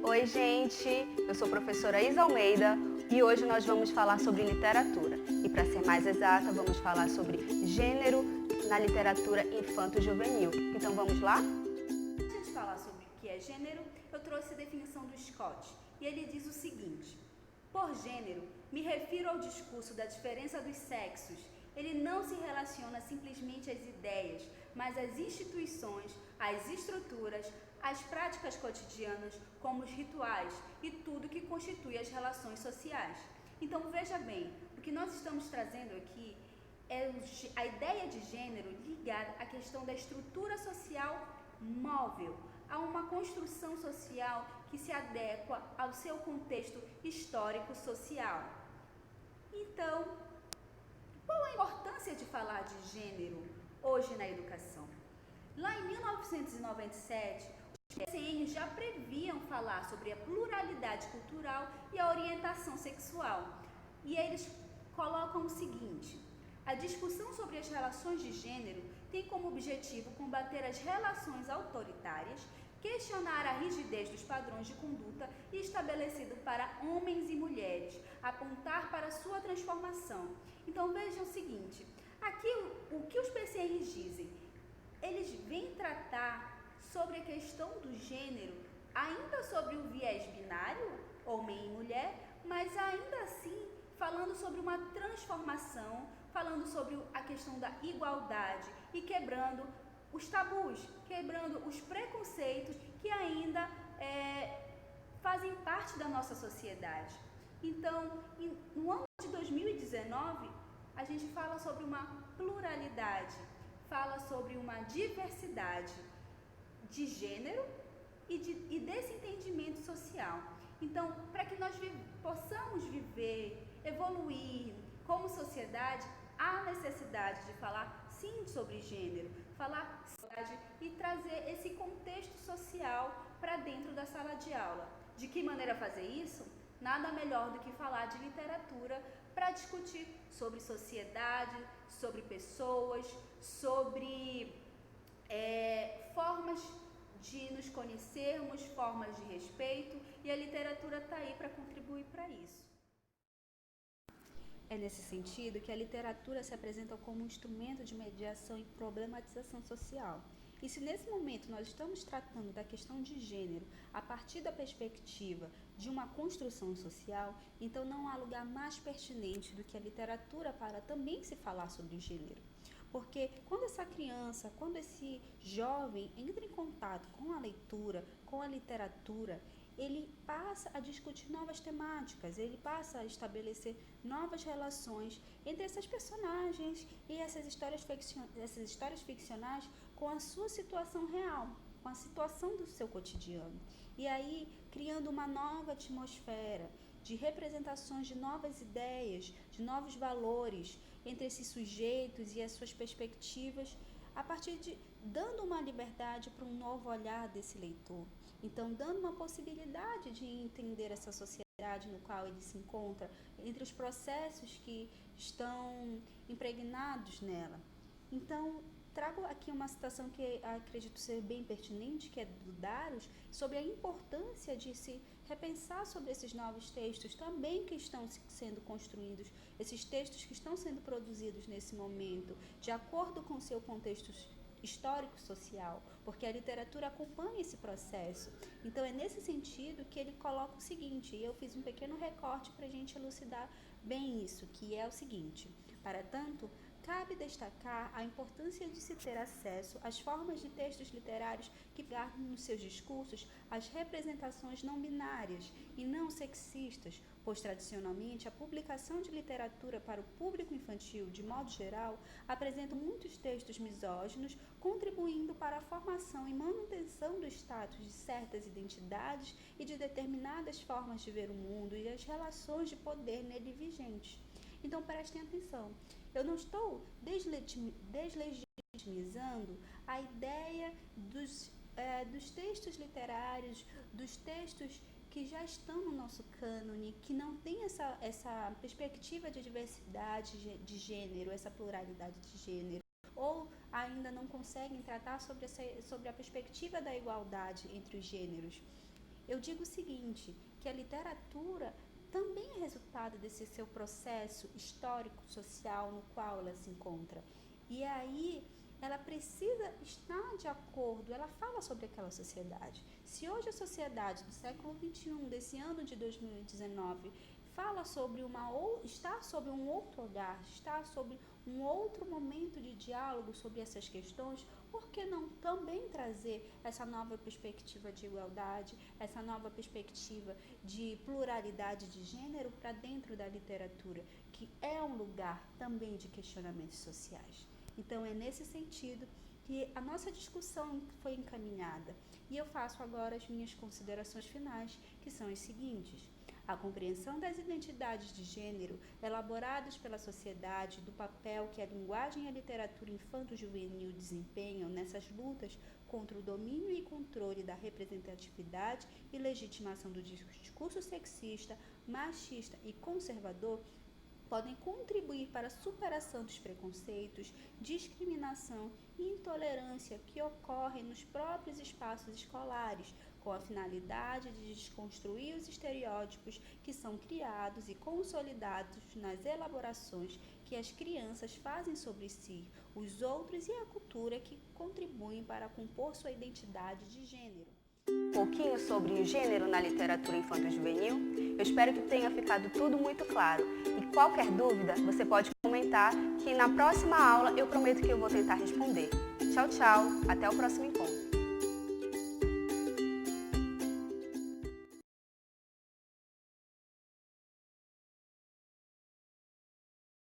Oi, gente! Eu sou a professora Isa Almeida e hoje nós vamos falar sobre literatura. E para ser mais exata, vamos falar sobre gênero na literatura infanto-juvenil. Então vamos lá? Antes de falar sobre o que é gênero, eu trouxe a definição do Scott e ele diz o seguinte: por gênero, me refiro ao discurso da diferença dos sexos. Ele não se relaciona simplesmente às ideias, mas às instituições, às estruturas, às práticas cotidianas, como os rituais e tudo que constitui as relações sociais. Então veja bem, o que nós estamos trazendo aqui é a ideia de gênero ligada à questão da estrutura social móvel, a uma construção social que se adequa ao seu contexto histórico-social. Então, qual a importância de falar de gênero hoje na educação? Lá em 1997, os PCNs já previam falar sobre a pluralidade cultural e a orientação sexual. E eles colocam o seguinte: a discussão sobre as relações de gênero tem como objetivo combater as relações autoritárias, questionar a rigidez dos padrões de conduta estabelecidos para homens e mulheres, apontar para sua transformação. Então vejam o seguinte, aqui o que os PCNs dizem, eles vêm tratar sobre a questão do gênero, ainda sobre o viés binário, homem e mulher, mas ainda assim falando sobre uma transformação, falando sobre a questão da igualdade e quebrando os tabus, quebrando os preconceitos que ainda fazem parte da nossa sociedade. Então, no ano de 2019, a gente fala sobre uma pluralidade, fala sobre uma diversidade de gênero e desse entendimento social. Então, para que nós possamos viver, evoluir como sociedade, há necessidade de falar sim sobre gênero, falar e trazer esse contexto social para dentro da sala de aula. De que maneira fazer isso? Nada melhor do que falar de literatura para discutir sobre sociedade, sobre pessoas, sobre formas de nos conhecermos, formas de respeito, e a literatura está aí para contribuir para isso. É nesse sentido que a literatura se apresenta como um instrumento de mediação e problematização social. E se nesse momento nós estamos tratando da questão de gênero a partir da perspectiva de uma construção social, então não há lugar mais pertinente do que a literatura para também se falar sobre gênero. Porque quando essa criança, quando esse jovem entra em contato com a leitura, com a literatura, ele passa a discutir novas temáticas, ele passa a estabelecer novas relações entre essas personagens e essas histórias ficcionais com a sua situação real, com a situação do seu cotidiano. E aí, criando uma nova atmosfera de representações de novas ideias, de novos valores entre esses sujeitos e as suas perspectivas, a partir de dando uma liberdade para um novo olhar desse leitor. Então, dando uma possibilidade de entender essa sociedade no qual ele se encontra, entre os processos que estão impregnados nela. Então, trago aqui uma citação que acredito ser bem pertinente, que é do Daros, sobre a importância de se repensar sobre esses novos textos também que estão sendo construídos, esses textos que estão sendo produzidos nesse momento, de acordo com o seu contexto histórico-social, porque a literatura acompanha esse processo. Então é nesse sentido que ele coloca o seguinte, e eu fiz um pequeno recorte para a gente elucidar bem isso, que é o seguinte: para tanto, cabe destacar a importância de se ter acesso às formas de textos literários que guardam nos seus discursos as representações não binárias e não sexistas, pois tradicionalmente a publicação de literatura para o público infantil, de modo geral, apresenta muitos textos misóginos, contribuindo para a formação e manutenção do status de certas identidades e de determinadas formas de ver o mundo e as relações de poder nele vigentes. Então prestem atenção, eu não estou deslegitimizando a ideia dos textos literários, dos textos que já estão no nosso cânone, que não tem essa perspectiva de diversidade de gênero, essa pluralidade de gênero, ou ainda não conseguem tratar sobre a perspectiva da igualdade entre os gêneros. eu digo o seguinte, que a literatura também é resultado desse seu processo histórico, social no qual ela se encontra. E aí ela precisa estar de acordo, ela fala sobre aquela sociedade. Se hoje a sociedade do século XXI, desse ano de 2019, fala sobre está sobre um outro olhar, está sobre um outro momento de diálogo sobre essas questões, por que não também trazer essa nova perspectiva de igualdade, essa nova perspectiva de pluralidade de gênero para dentro da literatura, que é um lugar também de questionamentos sociais. Então, é nesse sentido que a nossa discussão foi encaminhada. E eu faço agora as minhas considerações finais, que são as seguintes. A compreensão das identidades de gênero elaboradas pela sociedade, do papel que a linguagem e a literatura infanto-juvenil desempenham nessas lutas contra o domínio e controle da representatividade e legitimação do discurso sexista, machista e conservador, podem contribuir para a superação dos preconceitos, discriminação e intolerância que ocorrem nos próprios espaços escolares, com a finalidade de desconstruir os estereótipos que são criados e consolidados nas elaborações que as crianças fazem sobre si, os outros e a cultura que contribuem para compor sua identidade de gênero. Um pouquinho sobre o gênero na literatura infanto-juvenil. Eu espero que tenha ficado tudo muito claro. E qualquer dúvida, você pode comentar que na próxima aula eu prometo que eu vou tentar responder. Tchau, tchau. Até o próximo encontro.